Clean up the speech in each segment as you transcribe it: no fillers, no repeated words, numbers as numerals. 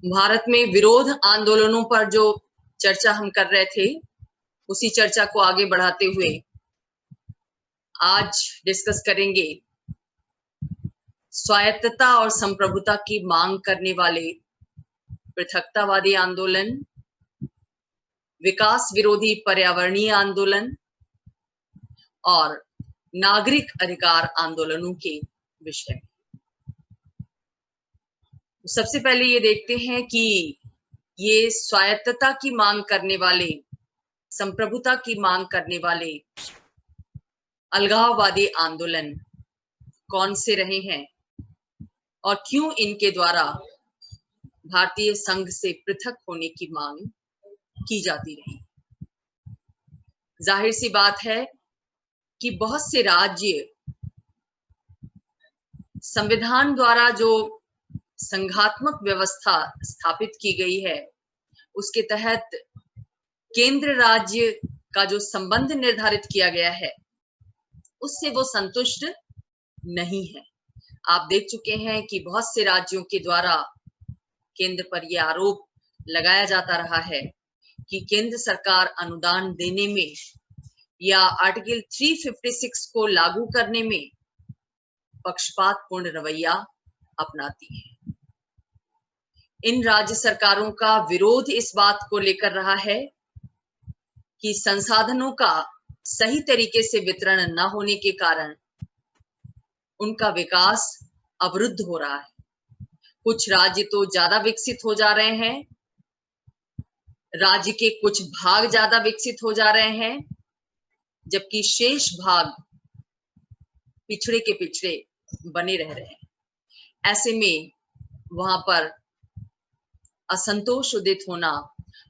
भारत में विरोध आंदोलनों पर जो चर्चा हम कर रहे थे, उसी चर्चा को आगे बढ़ाते हुए आज डिस्कस करेंगे स्वायत्तता और संप्रभुता की मांग करने वाले पृथकतावादी आंदोलन, विकास विरोधी पर्यावरणीय आंदोलन और नागरिक अधिकार आंदोलनों के विषय में। सबसे पहले ये देखते हैं कि ये स्वायत्तता की मांग करने वाले, संप्रभुता की मांग करने वाले अलगाववादी आंदोलन कौन से रहे हैं और क्यों इनके द्वारा भारतीय संघ से पृथक होने की मांग की जाती रही। जाहिर सी बात है कि बहुत से राज्य संविधान द्वारा जो संघात्मक व्यवस्था स्थापित की गई है, उसके तहत केंद्र राज्य का जो संबंध निर्धारित किया गया है, उससे वो संतुष्ट नहीं है। आप देख चुके हैं कि बहुत से राज्यों के द्वारा केंद्र पर यह आरोप लगाया जाता रहा है कि केंद्र सरकार अनुदान देने में या आर्टिकल 356 को लागू करने में पक्षपातपूर्ण रवैया अपनाती है। इन राज्य सरकारों का विरोध इस बात को लेकर रहा है कि संसाधनों का सही तरीके से वितरण न होने के कारण उनका विकास अवरुद्ध हो रहा है। कुछ राज्य तो ज्यादा विकसित हो जा रहे हैं, राज्य के कुछ भाग ज्यादा विकसित हो जा रहे हैं, जबकि शेष भाग पिछड़े के पिछड़े बने रह रहे हैं। ऐसे में वहां पर असंतोष उदित होना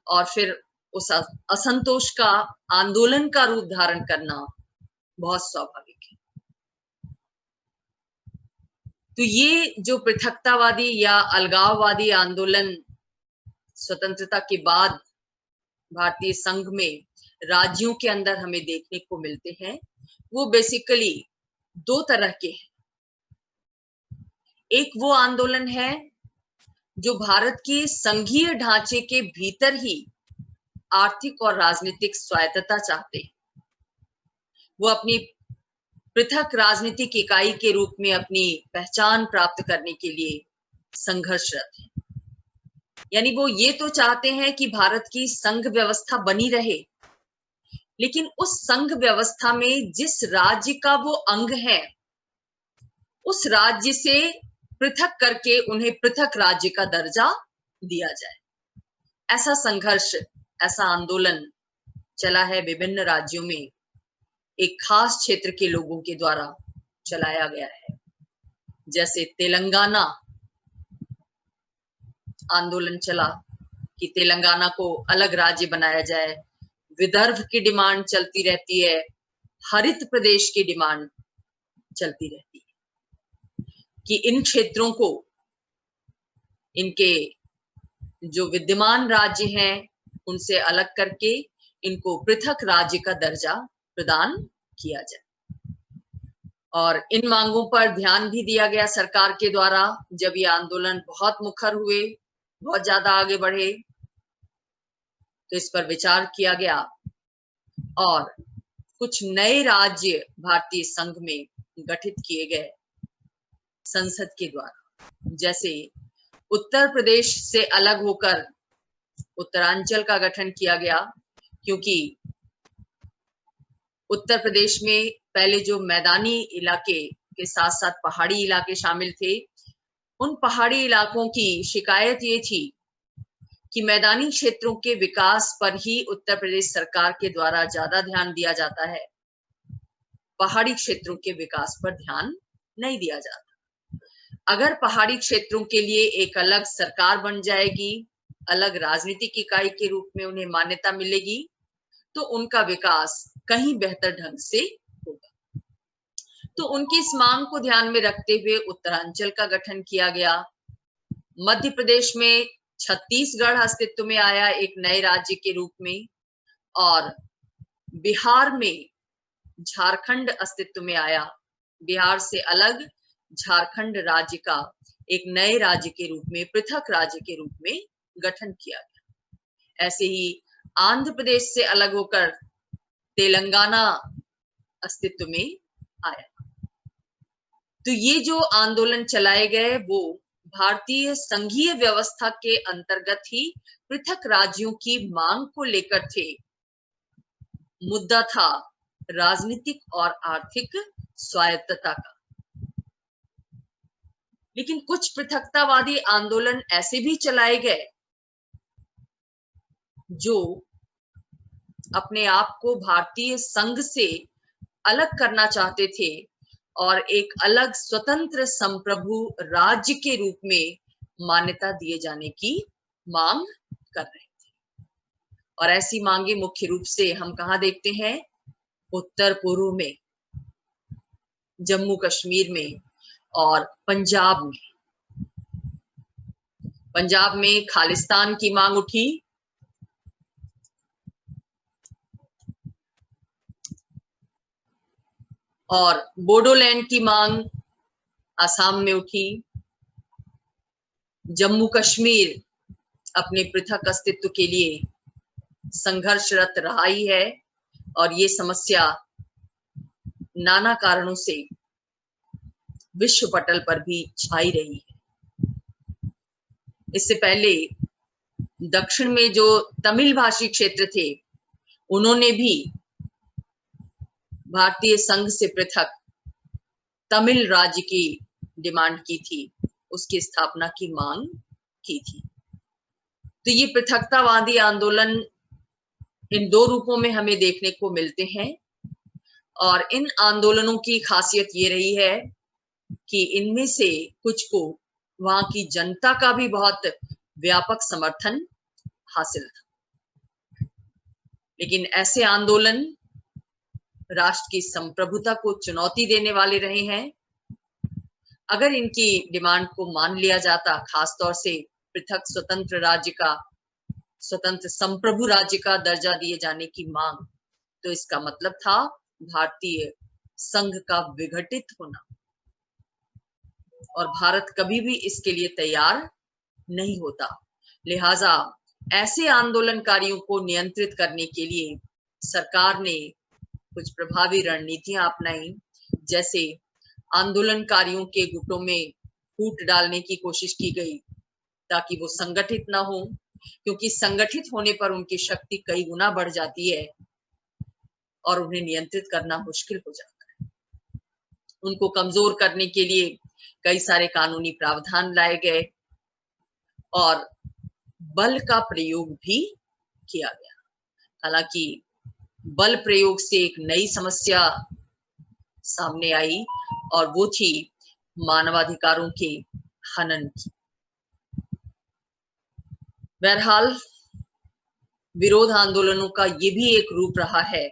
और फिर उस असंतोष का आंदोलन का रूप धारण करना बहुत स्वाभाविक है। तो ये जो पृथकतावादी या अलगाववादी आंदोलन स्वतंत्रता के बाद भारतीय संघ में राज्यों के अंदर हमें देखने को मिलते हैं, वो बेसिकली दो तरह के हैं। एक वो आंदोलन है जो भारत के संघीय ढांचे के भीतर ही आर्थिक और राजनीतिक स्वायत्तता चाहते हैं। वो अपनी पृथक राजनीतिक इकाई के रूप में अपनी पहचान प्राप्त करने के लिए संघर्षरत हैं। यानी वो ये तो चाहते हैं कि भारत की संघ व्यवस्था बनी रहे, लेकिन उस संघ व्यवस्था में जिस राज्य का वो अंग है, उस राज्य से पृथक करके उन्हें पृथक राज्य का दर्जा दिया जाए। ऐसा संघर्ष, ऐसा आंदोलन चला है विभिन्न राज्यों में, एक खास क्षेत्र के लोगों के द्वारा चलाया गया है। जैसे तेलंगाना आंदोलन चला कि तेलंगाना को अलग राज्य बनाया जाए। विदर्भ की डिमांड चलती रहती है, हरित प्रदेश की डिमांड चलती रहती है कि इन क्षेत्रों को, इनके जो विद्यमान राज्य हैं उनसे अलग करके इनको पृथक राज्य का दर्जा प्रदान किया जाए। और इन मांगों पर ध्यान भी दिया गया सरकार के द्वारा। जब ये आंदोलन बहुत मुखर हुए, बहुत ज्यादा आगे बढ़े, तो इस पर विचार किया गया और कुछ नए राज्य भारतीय संघ में गठित किए गए संसद के द्वारा। जैसे उत्तर प्रदेश से अलग होकर उत्तरांचल का गठन किया गया, क्योंकि उत्तर प्रदेश में पहले जो मैदानी इलाके के साथ साथ पहाड़ी इलाके शामिल थे, उन पहाड़ी इलाकों की शिकायत ये थी कि मैदानी क्षेत्रों के विकास पर ही उत्तर प्रदेश सरकार के द्वारा ज्यादा ध्यान दिया जाता है, पहाड़ी क्षेत्रों के विकास पर ध्यान नहीं दिया जाता। अगर पहाड़ी क्षेत्रों के लिए एक अलग सरकार बन जाएगी, अलग राजनीतिक इकाई के रूप में उन्हें मान्यता मिलेगी, तो उनका विकास कहीं बेहतर ढंग से होगा। तो उनकी इस मांग को ध्यान में रखते हुए उत्तरांचल का गठन किया गया। मध्य प्रदेश में छत्तीसगढ़ अस्तित्व में आया एक नए राज्य के रूप में, और बिहार में झारखंड अस्तित्व में आया। बिहार से अलग झारखंड राज्य का एक नए राज्य के रूप में, पृथक राज्य के रूप में गठन किया गया। ऐसे ही आंध्र प्रदेश से अलग होकर तेलंगाना अस्तित्व में आया। तो ये जो आंदोलन चलाए गए वो भारतीय संघीय व्यवस्था के अंतर्गत ही पृथक राज्यों की मांग को लेकर थे। मुद्दा था राजनीतिक और आर्थिक स्वायत्तता का। लेकिन कुछ पृथकतावादी आंदोलन ऐसे भी चलाए गए जो अपने आप को भारतीय संघ से अलग करना चाहते थे और एक अलग स्वतंत्र संप्रभु राज्य के रूप में मान्यता दिए जाने की मांग कर रहे थे। और ऐसी मांगे मुख्य रूप से हम कहाँ देखते हैं? उत्तर पूर्व में, जम्मू कश्मीर में और पंजाब में। पंजाब में खालिस्तान की मांग उठी, और बोडोलैंड की मांग असम में उठी। जम्मू कश्मीर अपने पृथक अस्तित्व के लिए संघर्षरत रहा ही है और ये समस्या नाना कारणों से विश्व पटल पर भी छाई रही है। इससे पहले दक्षिण में जो तमिल भाषी क्षेत्र थे उन्होंने भी भारतीय संघ से पृथक तमिल राज्य की डिमांड की थी, उसकी स्थापना की मांग की थी। तो ये पृथकतावादी आंदोलन इन दो रूपों में हमें देखने को मिलते हैं और इन आंदोलनों की खासियत ये रही है कि इनमें से कुछ को वहां की जनता का भी बहुत व्यापक समर्थन हासिल था। लेकिन ऐसे आंदोलन राष्ट्र की संप्रभुता को चुनौती देने वाले रहे हैं। अगर इनकी डिमांड को मान लिया जाता, खासतौर से पृथक स्वतंत्र राज्य का, स्वतंत्र संप्रभु राज्य का दर्जा दिए जाने की मांग, तो इसका मतलब था भारतीय संघ का विघटित होना, और भारत कभी भी इसके लिए तैयार नहीं होता। लिहाजा ऐसे आंदोलनकारियों को नियंत्रित करने के लिए सरकार ने कुछ प्रभावी रणनीतियां अपनाई, जैसे आंदोलनकारियों के गुटों में फूट डालने की कोशिश की गई ताकि वो संगठित ना हो, क्योंकि संगठित होने पर उनकी शक्ति कई गुना बढ़ जाती है और उन्हें नियंत्रित करना मुश्किल हो जाता है। उनको कमजोर करने के लिए कई सारे कानूनी प्रावधान लाए गए और बल का प्रयोग भी किया गया। हालांकि बल प्रयोग से एक नई समस्या सामने आई और वो थी मानवाधिकारों के हनन की। बहरहाल विरोध आंदोलनों का ये भी एक रूप रहा है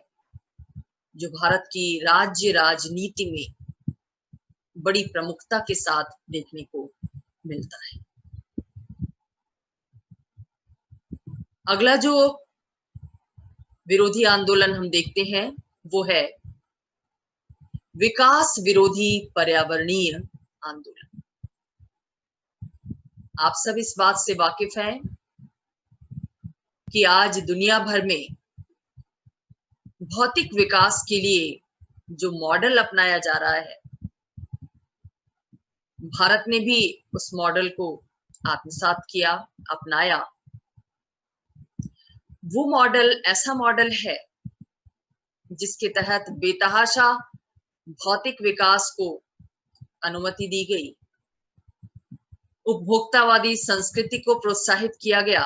जो भारत की राज्य राजनीति में बड़ी प्रमुखता के साथ देखने को मिलता है। अगला जो विरोधी आंदोलन हम देखते हैं वो है विकास विरोधी पर्यावरणीय आंदोलन। आप सब इस बात से वाकिफ हैं कि आज दुनिया भर में भौतिक विकास के लिए जो मॉडल अपनाया जा रहा है, भारत ने भी उस मॉडल को आत्मसात किया, अपनाया। वो मॉडल ऐसा मॉडल है जिसके तहत बेतहाशा भौतिक विकास को अनुमति दी गई, उपभोक्तावादी संस्कृति को प्रोत्साहित किया गया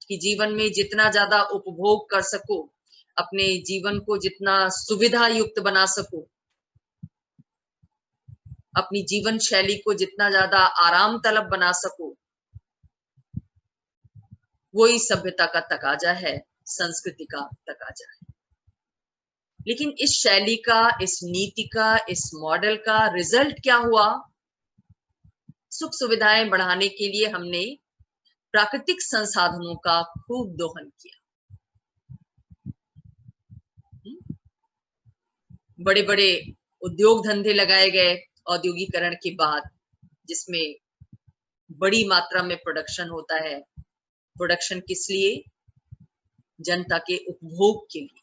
कि जीवन में जितना ज्यादा उपभोग कर सको, अपने जीवन को जितना सुविधा युक्त बना सको, अपनी जीवन शैली को जितना ज्यादा आराम तलब बना सको, वही सभ्यता का तकाजा है, संस्कृति का तकाजा है। लेकिन इस शैली का, इस नीति का, इस मॉडल का रिजल्ट क्या हुआ? सुख सुविधाएं बढ़ाने के लिए हमने प्राकृतिक संसाधनों का खूब दोहन किया। बड़े बड़े उद्योग धंधे लगाए गए, औद्योगिकरण के बाद, जिसमें बड़ी मात्रा में प्रोडक्शन होता है। प्रोडक्शन किस लिए? जनता के उपभोग के लिए।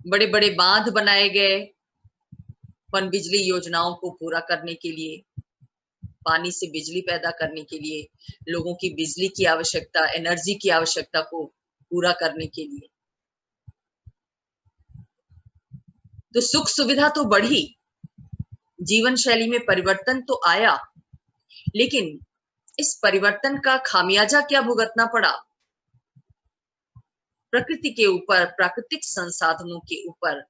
बड़े बड़े बांध बनाए गए पनबिजली योजनाओं को पूरा करने के लिए, पानी से बिजली पैदा करने के लिए, लोगों की बिजली की आवश्यकता, एनर्जी की आवश्यकता को पूरा करने के लिए। तो सुख सुविधा तो बढ़ी, जीवन शैली में परिवर्तन तो आया, लेकिन इस परिवर्तन का खामियाजा क्या भुगतना पड़ा? प्रकृति के ऊपर, प्राकृतिक संसाधनों के ऊपर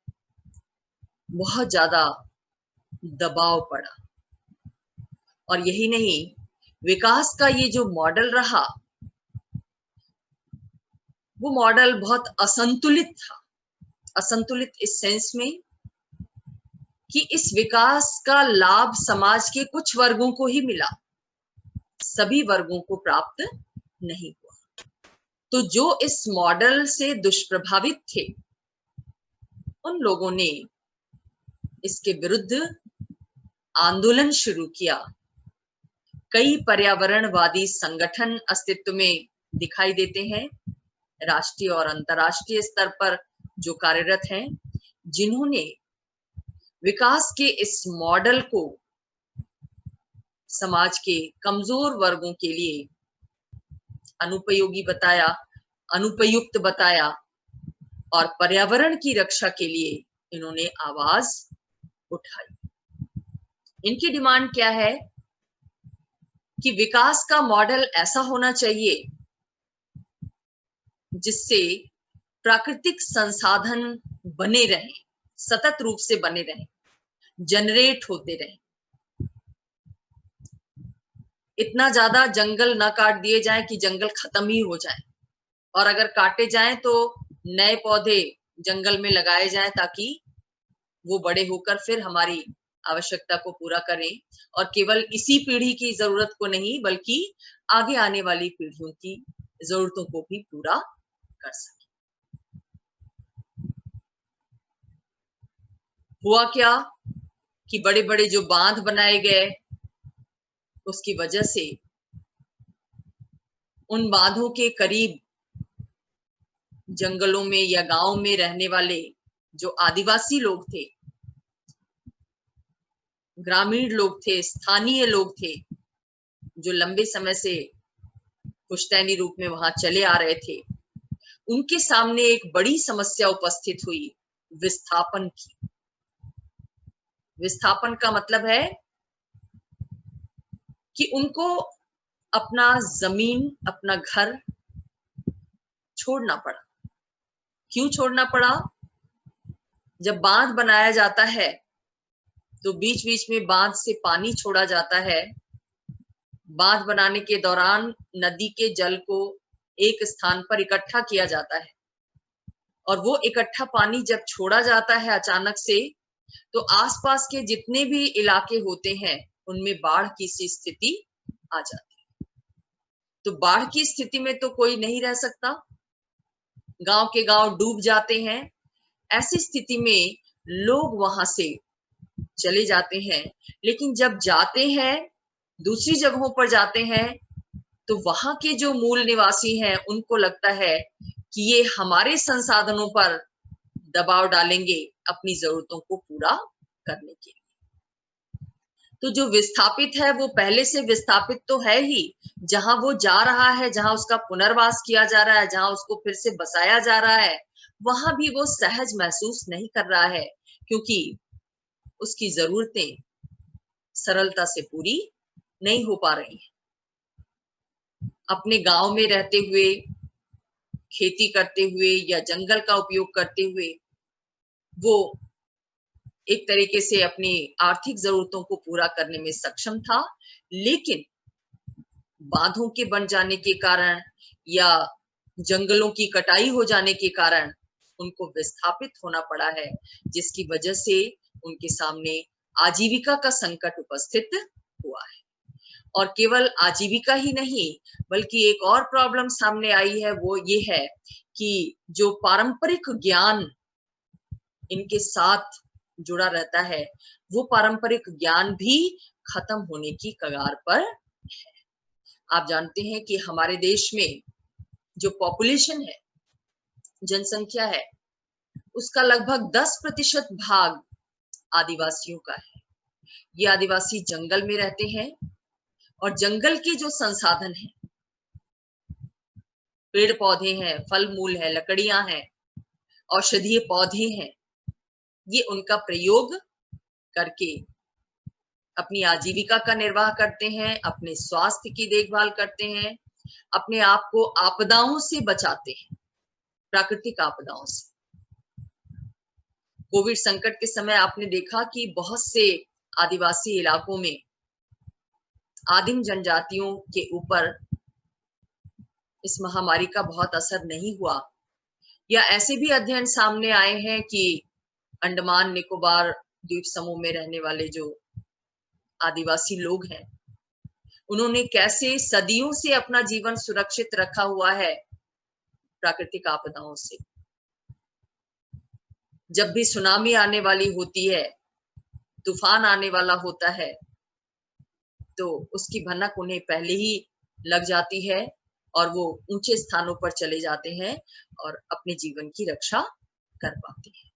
बहुत ज्यादा दबाव पड़ा। और यही नहीं, विकास का ये जो मॉडल रहा, वो मॉडल बहुत असंतुलित था। असंतुलित इस सेंस में कि इस विकास का लाभ समाज के कुछ वर्गों को ही मिला, सभी वर्गों को प्राप्त नहीं हुआ। तो जो इस मॉडल से दुष्प्रभावित थे, उन लोगों ने इसके विरुद्ध आंदोलन शुरू किया। कई पर्यावरणवादी संगठन अस्तित्व में दिखाई देते हैं, राष्ट्रीय और अंतर्राष्ट्रीय स्तर पर जो कार्यरत हैं, जिन्होंने विकास के इस मॉडल को समाज के कमजोर वर्गों के लिए अनुपयोगी बताया, अनुपयुक्त बताया, और पर्यावरण की रक्षा के लिए इन्होंने आवाज उठाई। इनकी डिमांड क्या है कि विकास का मॉडल ऐसा होना चाहिए जिससे प्राकृतिक संसाधन बने रहें, सतत रूप से बने रहें, जनरेट होते रहें। इतना ज्यादा जंगल न काट दिए जाएं कि जंगल खत्म ही हो जाए, और अगर काटे जाएं तो नए पौधे जंगल में लगाए जाएं ताकि वो बड़े होकर फिर हमारी आवश्यकता को पूरा करें, और केवल इसी पीढ़ी की जरूरत को नहीं बल्कि आगे आने वाली पीढ़ियों की जरूरतों को भी पूरा कर सके। हुआ क्या कि बड़े बड़े जो बांध बनाए गए, उसकी वजह से उन बांधों के करीब जंगलों में या गांव में रहने वाले जो आदिवासी लोग थे, ग्रामीण लोग थे, स्थानीय लोग थे, जो लंबे समय से पुश्तैनी रूप में वहां चले आ रहे थे, उनके सामने एक बड़ी समस्या उपस्थित हुई, विस्थापन की। विस्थापन का मतलब है कि उनको अपना जमीन, अपना घर छोड़ना पड़ा। क्यों छोड़ना पड़ा? जब बांध बनाया जाता है तो बीच बीच में बांध से पानी छोड़ा जाता है। बांध बनाने के दौरान नदी के जल को एक स्थान पर इकट्ठा किया जाता है, और वो इकट्ठा पानी जब छोड़ा जाता है अचानक से, तो आसपास के जितने भी इलाके होते हैं उनमें बाढ़ की सी स्थिति आ जाती है। तो बाढ़ की स्थिति में तो कोई नहीं रह सकता, गांव के गांव डूब जाते हैं। ऐसी स्थिति में लोग वहां से चले जाते हैं, लेकिन जब जाते हैं, दूसरी जगहों पर जाते हैं, तो वहां के जो मूल निवासी हैं उनको लगता है कि ये हमारे संसाधनों पर दबाव डालेंगे अपनी जरूरतों को पूरा करने के लिए। तो जो विस्थापित है वो पहले से विस्थापित तो है ही, जहां वो जा रहा है, जहां उसका पुनर्वास किया जा रहा है, जहां उसको फिर से बसाया जा रहा है, वहां भी वो सहज महसूस नहीं कर रहा है, क्योंकि उसकी जरूरतें सरलता से पूरी नहीं हो पा रही हैं। अपने गांव में रहते हुए, खेती करते हुए या जंगल का उपयोग करते हुए वो एक तरीके से अपनी आर्थिक जरूरतों को पूरा करने में सक्षम था, लेकिन बांधों के बन जाने के कारण या जंगलों की कटाई हो जाने के कारण उनको विस्थापित होना पड़ा है, जिसकी वजह से उनके सामने आजीविका का संकट उपस्थित हुआ है। और केवल आजीविका ही नहीं, बल्कि एक और प्रॉब्लम सामने आई है, वो ये है कि जो पारंपरिक ज्ञान इनके साथ जुड़ा रहता है, वो पारंपरिक ज्ञान भी खत्म होने की कगार पर है। आप जानते हैं कि हमारे देश में जो पॉपुलेशन है, जनसंख्या है, उसका लगभग 10% भाग आदिवासियों का है। ये आदिवासी जंगल में रहते हैं और जंगल के जो संसाधन हैं, पेड़ पौधे हैं, फल मूल है, लकड़ियां हैं, औषधीय पौधे हैं, ये उनका प्रयोग करके अपनी आजीविका का निर्वाह करते हैं, अपने स्वास्थ्य की देखभाल करते हैं, अपने आप को आपदाओं से बचाते हैं, प्राकृतिक आपदाओं से। कोविड संकट के समय आपने देखा कि बहुत से आदिवासी इलाकों में आदिम जनजातियों के ऊपर इस महामारी का बहुत असर नहीं हुआ, या ऐसे भी अध्ययन सामने आए हैं कि अंडमान निकोबार द्वीप समूह में रहने वाले जो आदिवासी लोग हैं, उन्होंने कैसे सदियों से अपना जीवन सुरक्षित रखा हुआ है प्राकृतिक आपदाओं से। जब भी सुनामी आने वाली होती है, तूफान आने वाला होता है, तो उसकी भनक उन्हें पहले ही लग जाती है और वो ऊंचे स्थानों पर चले जाते हैं और अपने जीवन की रक्षा कर पाते हैं।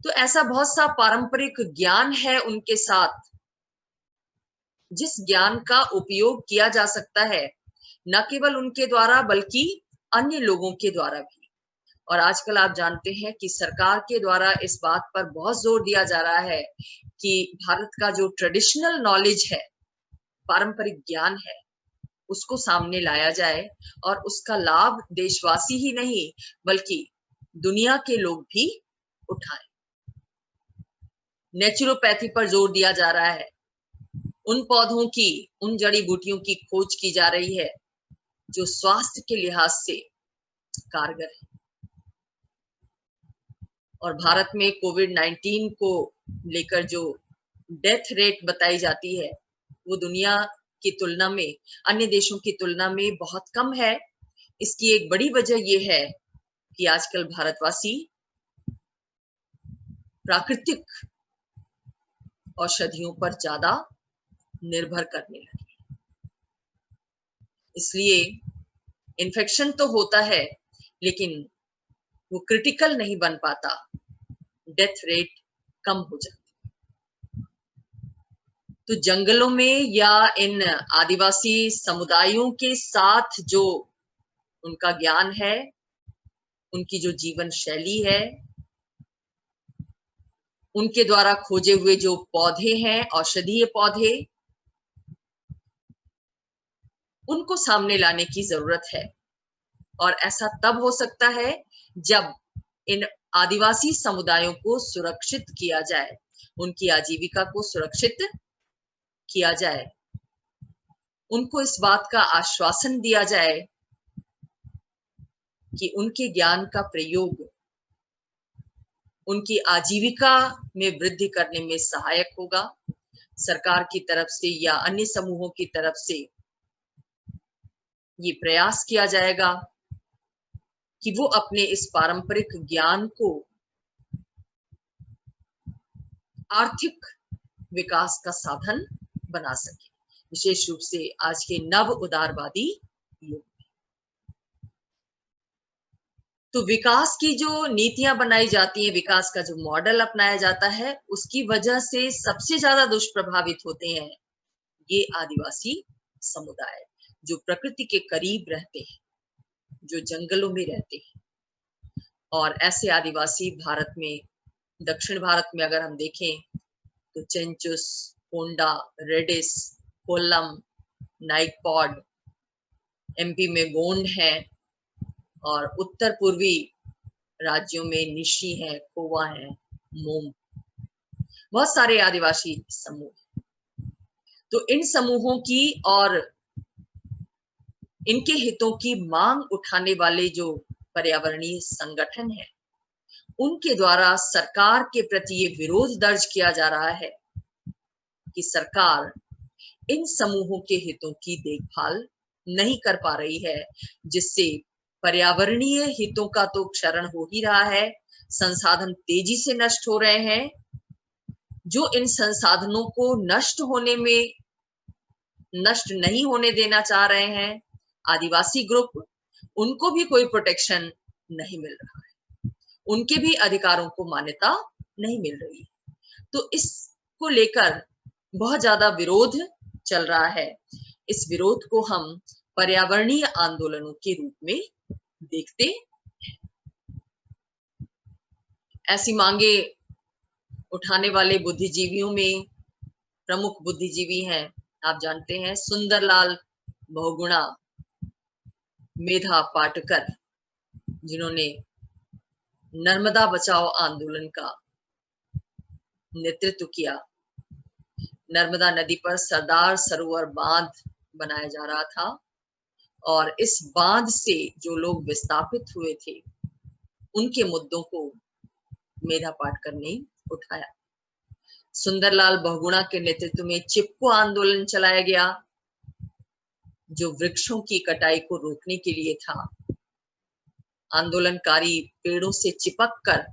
तो ऐसा बहुत सा पारंपरिक ज्ञान है उनके साथ, जिस ज्ञान का उपयोग किया जा सकता है न केवल उनके द्वारा बल्कि अन्य लोगों के द्वारा भी। और आजकल आप जानते हैं कि सरकार के द्वारा इस बात पर बहुत जोर दिया जा रहा है कि भारत का जो ट्रेडिशनल नॉलेज है, पारंपरिक ज्ञान है, उसको सामने लाया जाए और उसका लाभ देशवासी ही नहीं बल्कि दुनिया के लोग भी उठाएं। नेचुरोपैथी पर जोर दिया जा रहा है, उन पौधों की, उन जड़ी बूटियों की खोज की जा रही है जो स्वास्थ्य के लिहाज से कारगर है। और भारत में कोविड-19 को लेकर जो डेथ रेट बताई जाती है, वो दुनिया की तुलना में, अन्य देशों की तुलना में बहुत कम है। इसकी एक बड़ी वजह ये है कि आजकल भारतवासी प्राकृतिक औषधियों पर ज्यादा निर्भर करने लगे। इसलिए इन्फेक्शन तो होता है लेकिन वो क्रिटिकल नहीं बन पाता, डेथ रेट कम हो जाती। तो जंगलों में या इन आदिवासी समुदायों के साथ जो उनका ज्ञान है, उनकी जो जीवन शैली है, उनके द्वारा खोजे हुए जो पौधे हैं, औषधीय पौधे, उनको सामने लाने की जरूरत है। और ऐसा तब हो सकता है जब इन आदिवासी समुदायों को सुरक्षित किया जाए, उनकी आजीविका को सुरक्षित किया जाए, उनको इस बात का आश्वासन दिया जाए कि उनके ज्ञान का प्रयोग उनकी आजीविका में वृद्धि करने में सहायक होगा। सरकार की तरफ से या अन्य समूहों की तरफ से ये प्रयास किया जाएगा कि वो अपने इस पारंपरिक ज्ञान को आर्थिक विकास का साधन बना सके, विशेष रूप से आज के नव उदारवादी युग। तो विकास की जो नीतियां बनाई जाती है, विकास का जो मॉडल अपनाया जाता है, उसकी वजह से सबसे ज्यादा दुष्प्रभावित होते हैं ये आदिवासी समुदाय जो प्रकृति के करीब रहते हैं, जो जंगलों में रहते हैं। और ऐसे आदिवासी भारत में, दक्षिण भारत में अगर हम देखें तो चेंचुस, कोंडा, रेडिस, कोल्लम, नाइकपॉड, एमपी में गोंड है और उत्तर पूर्वी राज्यों में निशी है, कोवा है, मोम, बहुत सारे आदिवासी समूह। तो इन समूहों की और इनके हितों की मांग उठाने वाले जो पर्यावरणीय संगठन है, उनके द्वारा सरकार के प्रति ये विरोध दर्ज किया जा रहा है कि सरकार इन समूहों के हितों की देखभाल नहीं कर पा रही है, जिससे पर्यावरणीय हितों का तो क्षरण हो ही रहा है, संसाधन तेजी से नष्ट हो रहे हैं जो इन संसाधनों को नष्ट नहीं होने देना चाह रहे हैं, आदिवासी ग्रुप, उनको भी कोई प्रोटेक्शन नहीं मिल रहा है, उनके भी अधिकारों को मान्यता नहीं मिल रही है। तो इसको लेकर बहुत ज्यादा विरोध चल रहा है। इस विरोध को हम पर्यावरणीय आंदोलनों के रूप में देखते। ऐसी मांगे उठाने वाले बुद्धिजीवियों में प्रमुख बुद्धिजीवी हैं, आप जानते हैं, सुंदरलाल बहुगुणा, मेधा पाटकर, जिन्होंने नर्मदा बचाओ आंदोलन का नेतृत्व किया। नर्मदा नदी पर सरदार सरोवर बांध बनाया जा रहा था और इस बांध से जो लोग विस्थापित हुए थे, उनके मुद्दों को मेधा पाटकर ने उठाया। सुंदरलाल बहुगुणा के नेतृत्व में चिपको आंदोलन चलाया गया, जो वृक्षों की कटाई को रोकने के लिए था। आंदोलनकारी पेड़ों से चिपक कर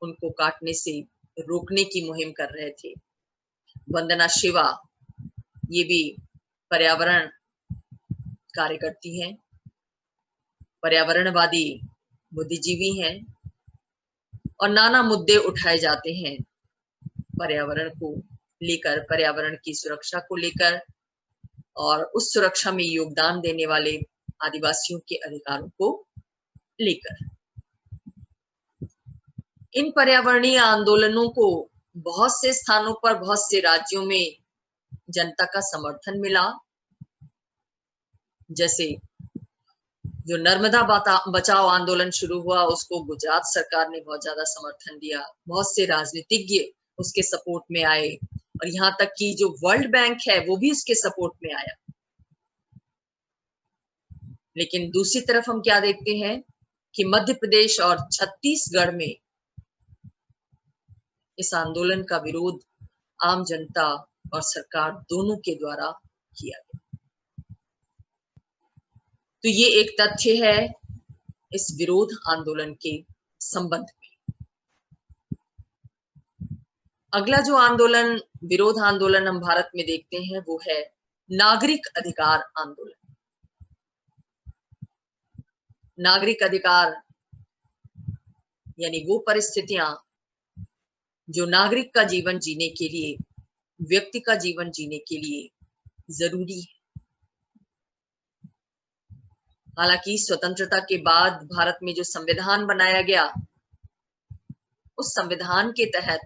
उनको काटने से रोकने की मुहिम कर रहे थे। वंदना शिवा, ये भी पर्यावरण कार्य करती हैं, पर्यावरणवादी बुद्धिजीवी हैं और नाना मुद्दे उठाए जाते हैं पर्यावरण को लेकर, पर्यावरण की सुरक्षा को लेकर और उस सुरक्षा में योगदान देने वाले आदिवासियों के अधिकारों को लेकर। इन पर्यावरणीय आंदोलनों को बहुत से स्थानों पर, बहुत से राज्यों में जनता का समर्थन मिला। जैसे जो नर्मदा बचाओ आंदोलन शुरू हुआ, उसको गुजरात सरकार ने बहुत ज्यादा समर्थन दिया, बहुत से राजनीतिज्ञ उसके सपोर्ट में आए और यहाँ तक कि जो वर्ल्ड बैंक है वो भी उसके सपोर्ट में आया। लेकिन दूसरी तरफ हम क्या देखते हैं कि मध्य प्रदेश और छत्तीसगढ़ में इस आंदोलन का विरोध आम जनता और सरकार दोनों के द्वारा किया गया। तो ये एक तथ्य है इस विरोध आंदोलन के संबंध में। अगला जो आंदोलन, विरोध आंदोलन हम भारत में देखते हैं, वो है नागरिक अधिकार आंदोलन। नागरिक अधिकार यानी वो परिस्थितियां जो नागरिक का जीवन जीने के लिए, व्यक्ति का जीवन जीने के लिए जरूरी है। हालांकि स्वतंत्रता के बाद भारत में जो संविधान बनाया गया, उस संविधान के तहत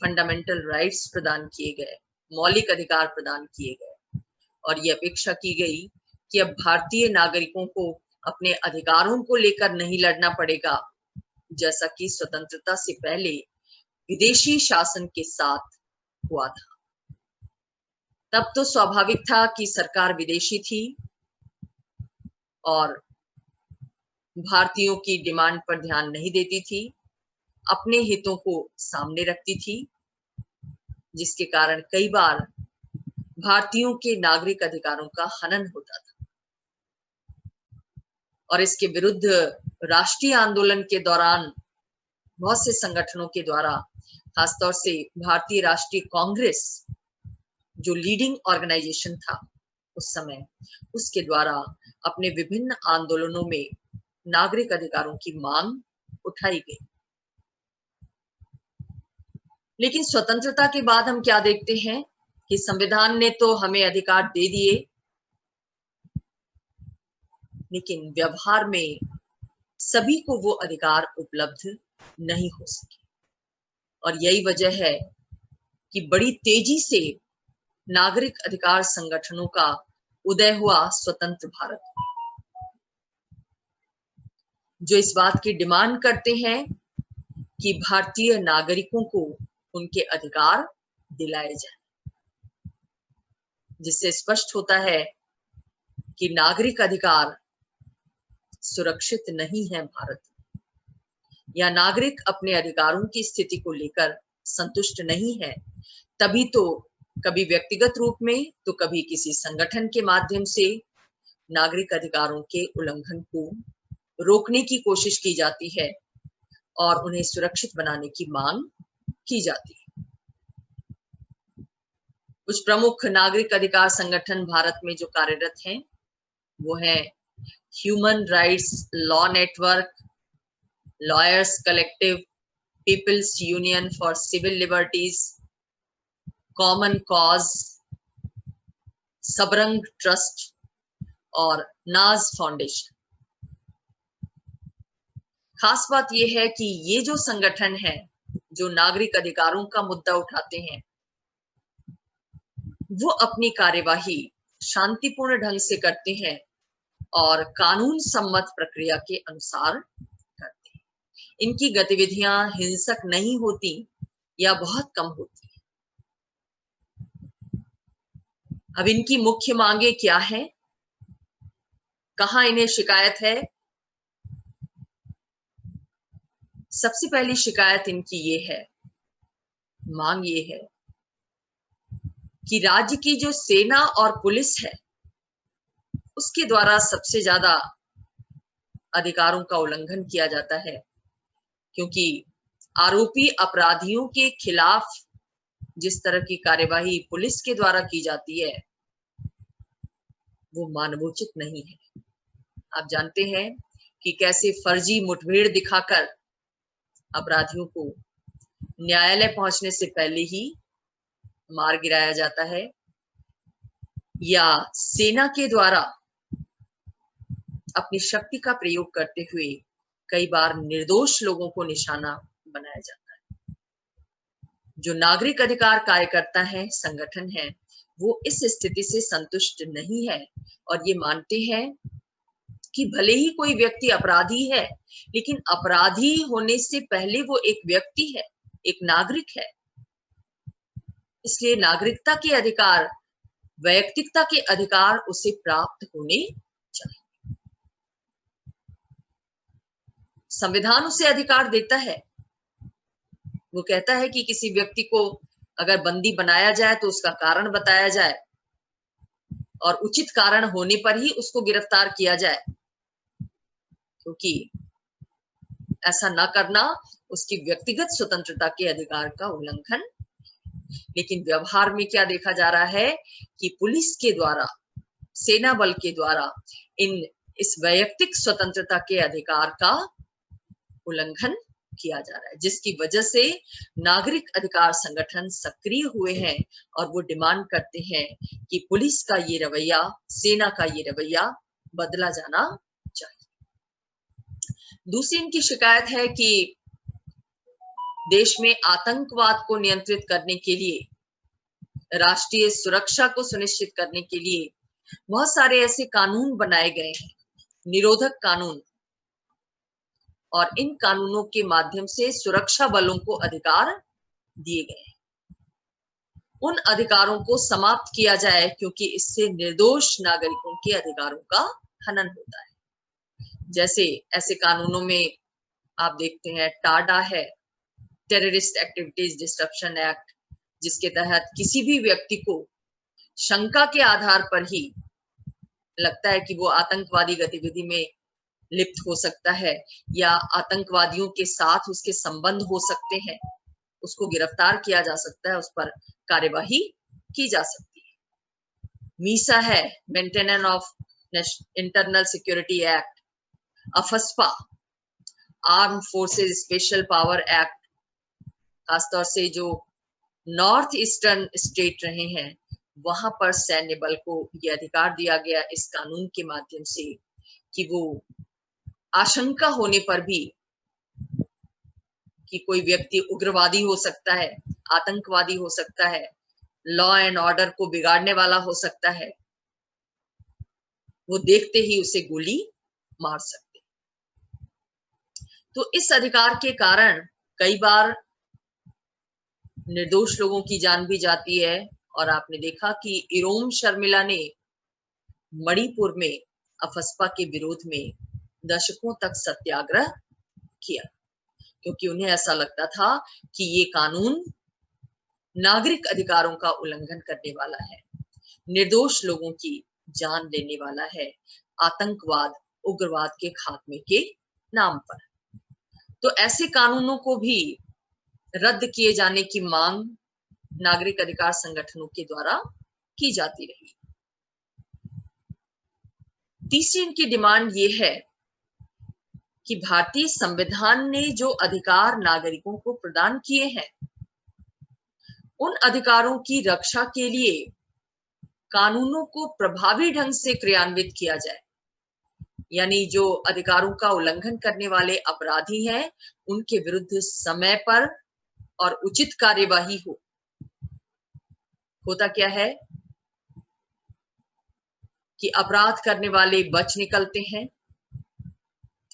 फंडामेंटल राइट्स प्रदान किए गए, मौलिक अधिकार प्रदान किए गए और ये अपेक्षा की गई कि अब भारतीय नागरिकों को अपने अधिकारों को लेकर नहीं लड़ना पड़ेगा, जैसा कि स्वतंत्रता से पहले विदेशी शासन के साथ हुआ था। तब तो स्वाभाविक था कि सरकार विदेशी थी और भारतीयों की डिमांड पर ध्यान नहीं देती थी, अपने हितों को सामने रखती थी, जिसके कारण कई बार भारतीयों के नागरिक अधिकारों का हनन होता था। और इसके विरुद्ध राष्ट्रीय आंदोलन के दौरान बहुत से संगठनों के द्वारा, खासतौर से भारतीय राष्ट्रीय कांग्रेस जो लीडिंग ऑर्गेनाइजेशन था उस समय, उसके द्वारा अपने विभिन्न आंदोलनों में नागरिक अधिकारों की मांग उठाई गई। लेकिन स्वतंत्रता के बाद हम क्या देखते हैं कि संविधान ने तो हमें अधिकार दे दिए, लेकिन व्यवहार में सभी को वो अधिकार उपलब्ध नहीं हो सके। और यही वजह है कि बड़ी तेजी से नागरिक अधिकार संगठनों का उदय हुआ स्वतंत्र भारत में, जो इस बात की डिमांड करते हैं कि भारतीय नागरिकों को उनके अधिकार दिलाए जाएं, जिससे स्पष्ट होता है कि नागरिक अधिकार सुरक्षित नहीं है भारत में, या नागरिक अपने अधिकारों की स्थिति को लेकर संतुष्ट नहीं है, तभी तो कभी व्यक्तिगत रूप में तो कभी किसी संगठन के माध्यम से नागरिक अधिकारों के उल्लंघन को रोकने की कोशिश की जाती है और उन्हें सुरक्षित बनाने की मांग की जाती है। कुछ प्रमुख नागरिक अधिकार संगठन भारत में जो कार्यरत हैं वो है Human Rights Law Network, Lawyers Collective, People's Union for Civil Liberties, Common Cause, Sabrang Trust और नाज फाउंडेशन। खास बात यह है कि ये जो संगठन है जो नागरिक अधिकारों का मुद्दा उठाते हैं वो अपनी कार्यवाही शांतिपूर्ण ढंग से करते हैं और कानून सम्मत प्रक्रिया के अनुसार करते हैं। इनकी गतिविधियां हिंसक नहीं होती या बहुत कम होती हैं। अब इनकी मुख्य मांगे क्या है, कहां इन्हें शिकायत है? सबसे पहली शिकायत इनकी ये है, मांग ये है कि राज्य की जो सेना और पुलिस है उसके द्वारा सबसे ज्यादा अधिकारों का उल्लंघन किया जाता है, क्योंकि आरोपी अपराधियों के खिलाफ जिस तरह की कार्यवाही पुलिस के द्वारा की जाती है वो मानवोचित नहीं है। आप जानते हैं कि कैसे फर्जी मुठभेड़ दिखाकर अपराधियों को न्यायालय पहुंचने से पहले ही मार गिराया जाता है, या सेना के द्वारा अपनी शक्ति का प्रयोग करते हुए कई बार निर्दोष लोगों को निशाना बनाया जाता है। जो नागरिक अधिकार कार्यकर्ता हैं, संगठन हैं, वो इस स्थिति से संतुष्ट नहीं है और ये मानते हैं कि भले ही कोई व्यक्ति अपराधी है लेकिन अपराधी होने से पहले वो एक व्यक्ति है, एक नागरिक है। इसलिए नागरिकता के अधिकार, वैयक्तिकता के अधिकार उसे प्राप्त होने चाहिए। संविधान उसे अधिकार देता है। वो कहता है कि किसी व्यक्ति को अगर बंदी बनाया जाए तो उसका कारण बताया जाए और उचित कारण होने पर ही उसको गिरफ्तार किया जाए, क्योंकि ऐसा ना करना उसकी व्यक्तिगत स्वतंत्रता के अधिकार का उल्लंघन। लेकिन व्यवहार में क्या देखा जा रहा है कि पुलिस के द्वारा, सेना बल के द्वारा इस वैयक्तिक स्वतंत्रता के अधिकार का उल्लंघन किया जा रहा है, जिसकी वजह से नागरिक अधिकार संगठन सक्रिय हुए हैं और वो डिमांड करते हैं कि पुलिस का ये रवैया, सेना का ये रवैया बदला जाना चाहिए। दूसरी इनकी शिकायत है कि देश में आतंकवाद को नियंत्रित करने के लिए, राष्ट्रीय सुरक्षा को सुनिश्चित करने के लिए बहुत सारे ऐसे कानून बनाए गए हैं, निरोधक कानून, और इन कानूनों के माध्यम से सुरक्षा बलों को अधिकार दिए गए हैं। उन अधिकारों को समाप्त किया जाए, क्योंकि इससे निर्दोष नागरिकों के अधिकारों का हनन होता है। जैसे ऐसे कानूनों में आप देखते हैं टाडा है, टेररिस्ट एक्टिविटीज डिस्ट्रक्शन एक्ट, जिसके तहत किसी भी व्यक्ति को शंका के आधार पर ही लगता है कि वो आतंकवादी गतिविधि में लिप्त हो सकता है या आतंकवादियों के साथ उसके संबंध हो सकते हैं, उसको गिरफ्तार किया जा सकता है, उस पर कार्यवाही की जा सकती है। मीसा है, maintenance of internal security act, AFSPA, arm forces special power act, खासतौर से जो नॉर्थ ईस्टर्न स्टेट रहे हैं वहां पर सैन्य बल को यह अधिकार दिया गया इस कानून के माध्यम से कि वो आशंका होने पर भी कि कोई व्यक्ति उग्रवादी हो सकता है, आतंकवादी हो सकता है, लॉ एंड ऑर्डर को बिगाड़ने वाला हो सकता है, वो देखते ही उसे गोली मार सकते। तो इस अधिकार के कारण कई बार निर्दोष लोगों की जान भी जाती है। और आपने देखा कि इरोम शर्मिला ने मणिपुर में अफस्पा के विरोध में दशकों तक सत्याग्रह किया, क्योंकि उन्हें ऐसा लगता था कि ये कानून नागरिक अधिकारों का उल्लंघन करने वाला है, निर्दोष लोगों की जान लेने वाला है, आतंकवाद, उग्रवाद के खात्मे के नाम पर। तो ऐसे कानूनों को भी रद्द किए जाने की मांग नागरिक अधिकार संगठनों के द्वारा की जाती रही। तीसरी इनकी डिमांड ये है कि भारतीय संविधान ने जो अधिकार नागरिकों को प्रदान किए हैं, उन अधिकारों की रक्षा के लिए कानूनों को प्रभावी ढंग से क्रियान्वित किया जाए। यानी जो अधिकारों का उल्लंघन करने वाले अपराधी हैं, उनके विरुद्ध समय पर और उचित कार्यवाही हो। होता क्या है कि अपराध करने वाले बच निकलते हैं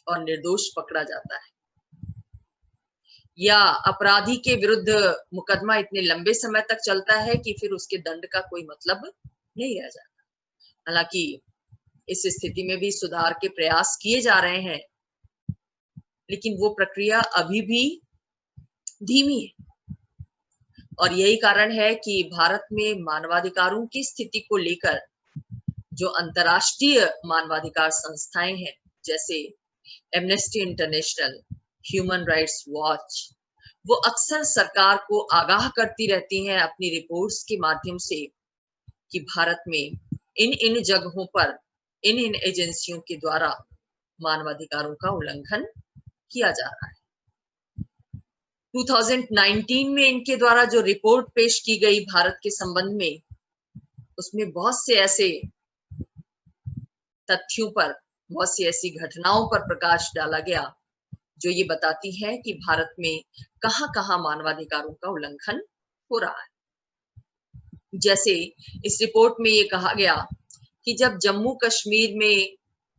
और निर्दोष पकड़ा जाता है, या अपराधी के विरुद्ध मुकदमा इतने लंबे समय तक चलता है कि फिर उसके दंड का कोई मतलब नहीं रह जाता। हालांकि इस स्थिति में भी सुधार के प्रयास किए जा रहे हैं, लेकिन वो प्रक्रिया अभी भी धीमी है। और यही कारण है कि भारत में मानवाधिकारों की स्थिति को लेकर जो अंतर्राष्ट्रीय मानवाधिकार संस्थाएं हैं, जैसे amnesty international, human rights watch, वो अक्सर सरकार को आगाह करती रहती हैं अपनी रिपोर्ट्स के माध्यम से कि भारत में इन इन जगहों पर इन इन एजेंसियों के द्वारा मानवाधिकारों का उल्लंघन किया जा रहा है। 2019 में इनके द्वारा जो रिपोर्ट पेश की गई भारत के संबंध में, उसमें बहुत से ऐसे तथ्यों पर, बहुत सी ऐसी घटनाओं पर प्रकाश डाला गया जो ये बताती है कि भारत में कहां-कहां मानवाधिकारों का उल्लंघन हो रहा है। जैसे इस रिपोर्ट में ये कहा गया कि जब जम्मू कश्मीर में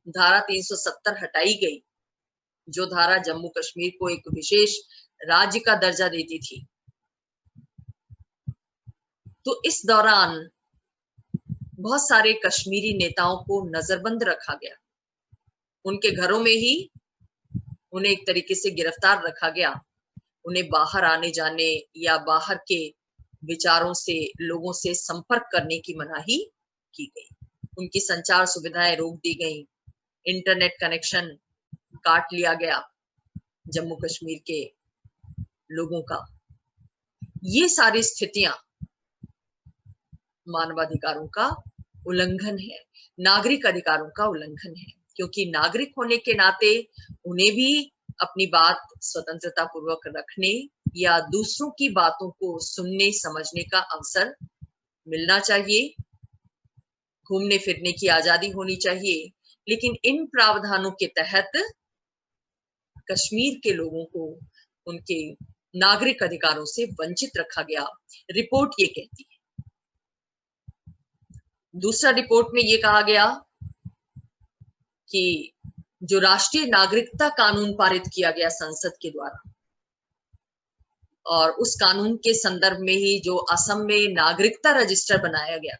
धारा 370 हटाई गई, जो धारा जम्मू कश्मीर को एक विशेष राज्य का दर्जा देती थी, तो इस दौरान बहुत सारे कश्मीरी नेताओं को नजरबंद रखा गया। उनके घरों में ही उन्हें एक तरीके से गिरफ्तार रखा गया। उन्हें बाहर आने जाने या बाहर के विचारों से लोगों से संपर्क करने की मनाही की गई। उनकी संचार सुविधाएं रोक दी गई, इंटरनेट कनेक्शन काट लिया गया जम्मू कश्मीर के लोगों का। ये सारी स्थितियां मानवाधिकारों का उल्लंघन है, नागरिक अधिकारों का उल्लंघन है, क्योंकि नागरिक होने के नाते उन्हें भी अपनी बात स्वतंत्रता पूर्वक रखने या दूसरों की बातों को सुनने समझने का अवसर मिलना चाहिए, घूमने फिरने की आजादी होनी चाहिए। लेकिन इन प्रावधानों के तहत कश्मीर के लोगों को उनके नागरिक अधिकारों से वंचित रखा गया, रिपोर्ट ये कहती है। दूसरा रिपोर्ट में ये कहा गया कि जो राष्ट्रीय नागरिकता कानून पारित किया गया संसद के द्वारा, और उस कानून के संदर्भ में ही जो असम में नागरिकता रजिस्टर बनाया गया,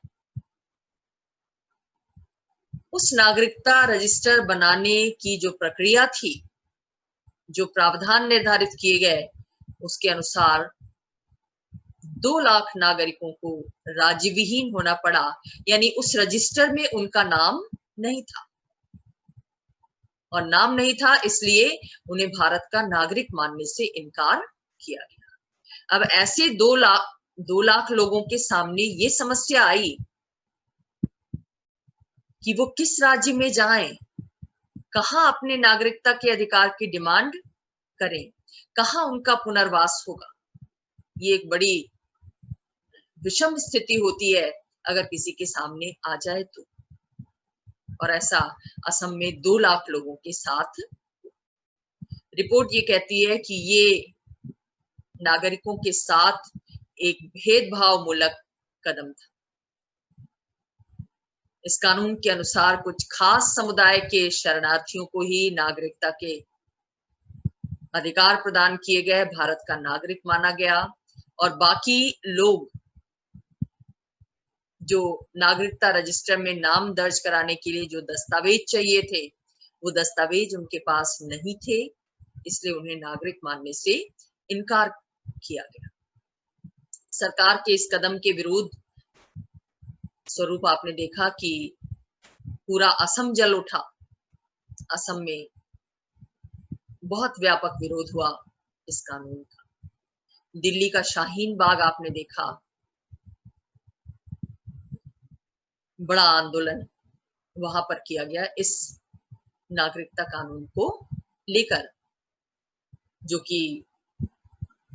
उस नागरिकता रजिस्टर बनाने की जो प्रक्रिया थी, जो प्रावधान निर्धारित किए गए, उसके अनुसार 2 लाख नागरिकों को राज्यविहीन होना पड़ा। यानी उस रजिस्टर में उनका नाम नहीं था, और नाम नहीं था इसलिए उन्हें भारत का नागरिक मानने से इनकार किया गया। अब ऐसे 2 लाख लोगों के सामने ये समस्या आई कि वो किस राज्य में जाएं, कहां अपने नागरिकता के अधिकार की डिमांड करें, कहां उनका पुनर्वास होगा। ये एक बड़ी विषम स्थिति होती है अगर किसी के सामने आ जाए तो, और ऐसा असम में 2 लाख लोगों के साथ। रिपोर्ट ये कहती है कि ये नागरिकों के साथ एक भेदभाव मूलक कदम था। इस कानून के अनुसार कुछ खास समुदाय के शरणार्थियों को ही नागरिकता के अधिकार प्रदान किए गए, भारत का नागरिक माना गया, और बाकी लोग जो नागरिकता रजिस्टर में नाम दर्ज कराने के लिए जो दस्तावेज चाहिए थे, वो दस्तावेज उनके पास नहीं थे, इसलिए उन्हें नागरिक मानने से इनकार किया गया। सरकार के इस कदम के विरुद्ध स्वरूप आपने देखा कि पूरा असम जल उठा। असम में बहुत व्यापक विरोध हुआ इस कानून का। दिल्ली का शाहीन बाग आपने देखा, बड़ा आंदोलन वहां पर किया गया इस नागरिकता कानून को लेकर, जो कि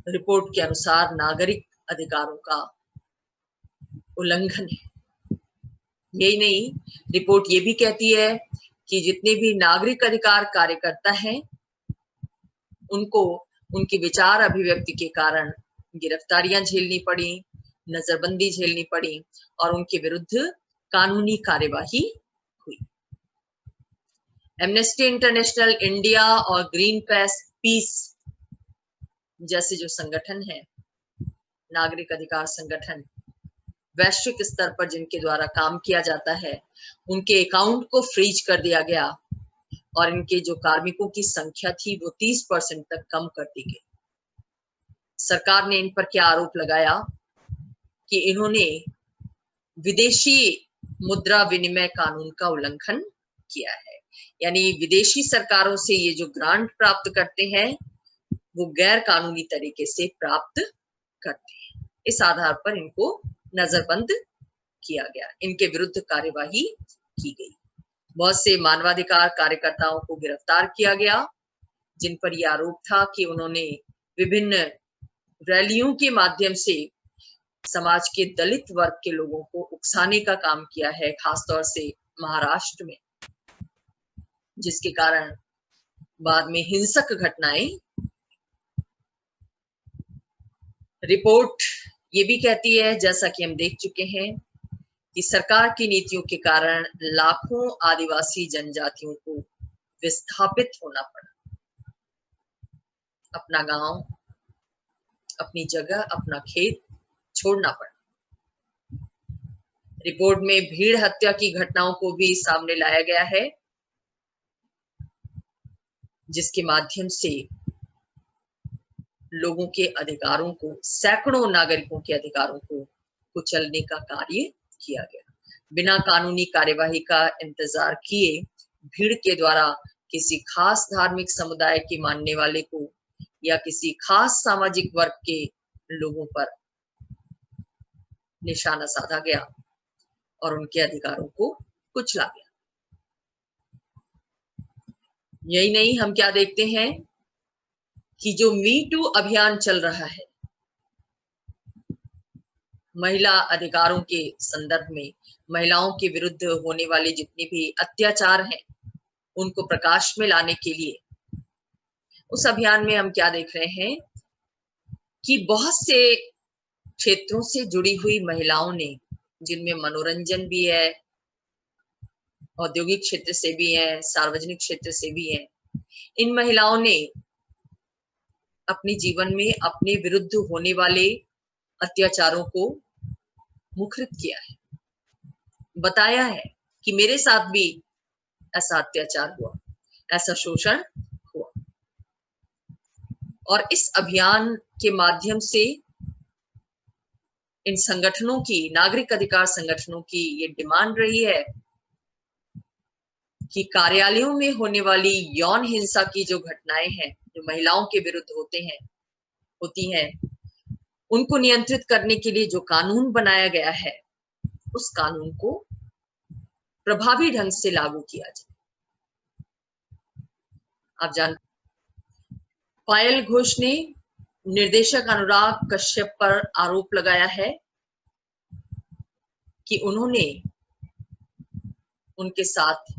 रिपोर्ट के अनुसार नागरिक अधिकारों का उल्लंघन है। यही नहीं, रिपोर्ट ये भी कहती है कि जितने भी नागरिक अधिकार कार्यकर्ता हैं उनको उनकी विचार अभिव्यक्ति के कारण गिरफ्तारियां झेलनी पड़ी, नजरबंदी झेलनी पड़ी और उनके विरुद्ध कानूनी कार्यवाही हुई। एमनेस्टी इंटरनेशनल इंडिया और ग्रीन पीस जैसे जो संगठन है, नागरिक अधिकार संगठन, वैश्विक स्तर पर जिनके द्वारा काम किया जाता है, उनके अकाउंट को फ्रीज कर दिया गया और इनके जो कार्मिकों की संख्या थी वो 30% तक कम कर दी गई। सरकार ने इन पर क्या आरोप लगाया कि इन्होंने विदेशी मुद्रा विनिमय कानून का उल्लंघन किया है, यानी विदेशी सरकारों से ये जो ग्रांट प्राप्त करते हैं वो गैर कानूनी तरीके से प्राप्त करते हैं। इस आधार पर इनको नजरबंद किया गया, इनके विरुद्ध कार्यवाही की गई। बहुत से मानवाधिकार कार्यकर्ताओं को गिरफ्तार किया गया जिन पर यह आरोप था कि उन्होंने विभिन्न रैलियों के माध्यम से समाज के दलित वर्ग के लोगों को उकसाने का काम किया है, खासतौर से महाराष्ट्र में, जिसके कारण बाद में हिंसक घटनाएं। रिपोर्ट ये भी कहती है, जैसा कि हम देख चुके हैं, कि सरकार की नीतियों के कारण लाखों आदिवासी जनजातियों को विस्थापित होना पड़ा, अपना गांव, अपनी जगह, अपना खेत छोड़ना पड़ा। रिपोर्ट में भीड़ हत्या की घटनाओं को भी सामने लाया गया है, जिसके माध्यम से लोगों के अधिकारों को, सैकड़ों नागरिकों के अधिकारों को कुचलने का कार्य किया गया। बिना कानूनी कार्यवाही का इंतजार किए भीड़ के द्वारा किसी खास धार्मिक समुदाय के मानने वाले को या किसी खास सामाजिक वर्ग के लोगों पर निशाना साधा गया और उनके अधिकारों को कुचला गया। यही नहीं, हम क्या देखते हैं कि जो मी टू अभियान चल रहा है, महिला अधिकारों के संदर्भ में महिलाओं के विरुद्ध होने वाले जितने भी अत्याचार हैं उनको प्रकाश में लाने के लिए, उस अभियान में हम क्या देख रहे हैं कि बहुत से क्षेत्रों से जुड़ी हुई महिलाओं ने, जिनमें मनोरंजन भी है, औद्योगिक क्षेत्र से भी है, सार्वजनिक क्षेत्र से भी है, इन महिलाओं ने अपने जीवन में अपने विरुद्ध होने वाले अत्याचारों को मुखरित किया है, बताया है कि मेरे साथ भी ऐसा अत्याचार हुआ, ऐसा शोषण हुआ। और इस अभियान के माध्यम से इन संगठनों की, नागरिक अधिकार संगठनों की ये डिमांड रही है कि कार्यालयों में होने वाली यौन हिंसा की जो घटनाएं हैं, जो महिलाओं के विरुद्ध होती हैं, उनको नियंत्रित करने के लिए जो कानून बनाया गया है, उस कानून को प्रभावी ढंग से लागू किया जाए। आप जानते, पायल घोष ने निर्देशक अनुराग कश्यप पर आरोप लगाया है कि उन्होंने उनके साथ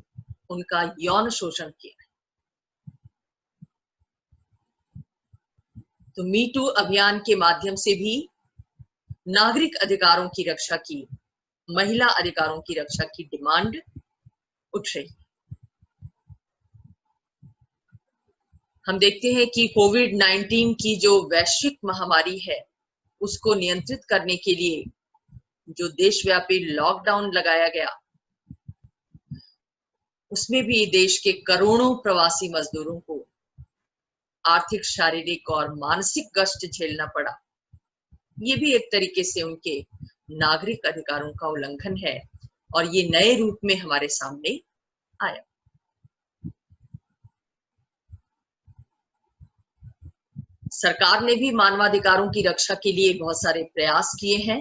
उनका यौन शोषण किया। तो मी टू अभियान के माध्यम से भी नागरिक अधिकारों की रक्षा की, महिला अधिकारों की रक्षा की डिमांड उठ रही। हम देखते हैं कि कोविड-19 की जो वैश्विक महामारी है उसको नियंत्रित करने के लिए जो देशव्यापी लॉकडाउन लगाया गया, उसमें भी देश के करोड़ों प्रवासी मजदूरों को आर्थिक, शारीरिक और मानसिक कष्ट झेलना पड़ा। ये भी एक तरीके से उनके नागरिक अधिकारों का उल्लंघन है और ये नए रूप में हमारे सामने आया। सरकार ने भी मानवाधिकारों की रक्षा के लिए बहुत सारे प्रयास किए हैं।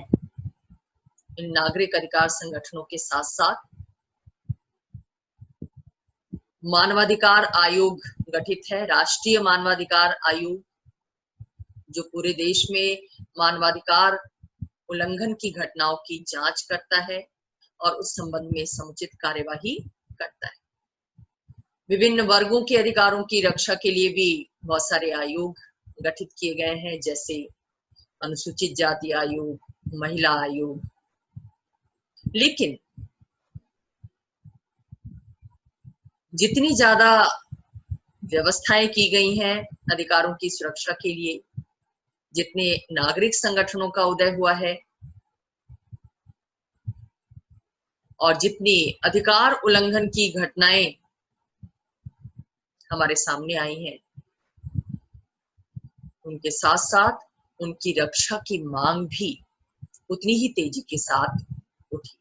इन नागरिक अधिकार संगठनों के साथ साथ मानवाधिकार आयोग गठित है, राष्ट्रीय मानवाधिकार आयोग, जो पूरे देश में मानवाधिकार उल्लंघन की घटनाओं की जांच करता है और उस संबंध में समुचित कार्यवाही करता है। विभिन्न वर्गों के अधिकारों की रक्षा के लिए भी बहुत सारे आयोग गठित किए गए हैं, जैसे अनुसूचित जाति आयोग, महिला आयोग। लेकिन जितनी ज्यादा व्यवस्थाएं की गई हैं अधिकारों की सुरक्षा के लिए, जितने नागरिक संगठनों का उदय हुआ है और जितनी अधिकार उल्लंघन की घटनाएं हमारे सामने आई हैं, उनके साथ साथ उनकी रक्षा की मांग भी उतनी ही तेजी के साथ उठी।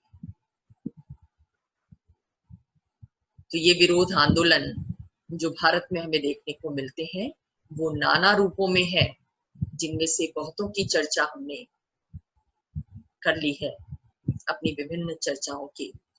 तो ये विरोध आंदोलन जो भारत में हमें देखने को मिलते हैं वो नाना रूपों में है, जिनमें से बहुतों की चर्चा हमने कर ली है अपनी विभिन्न चर्चाओं के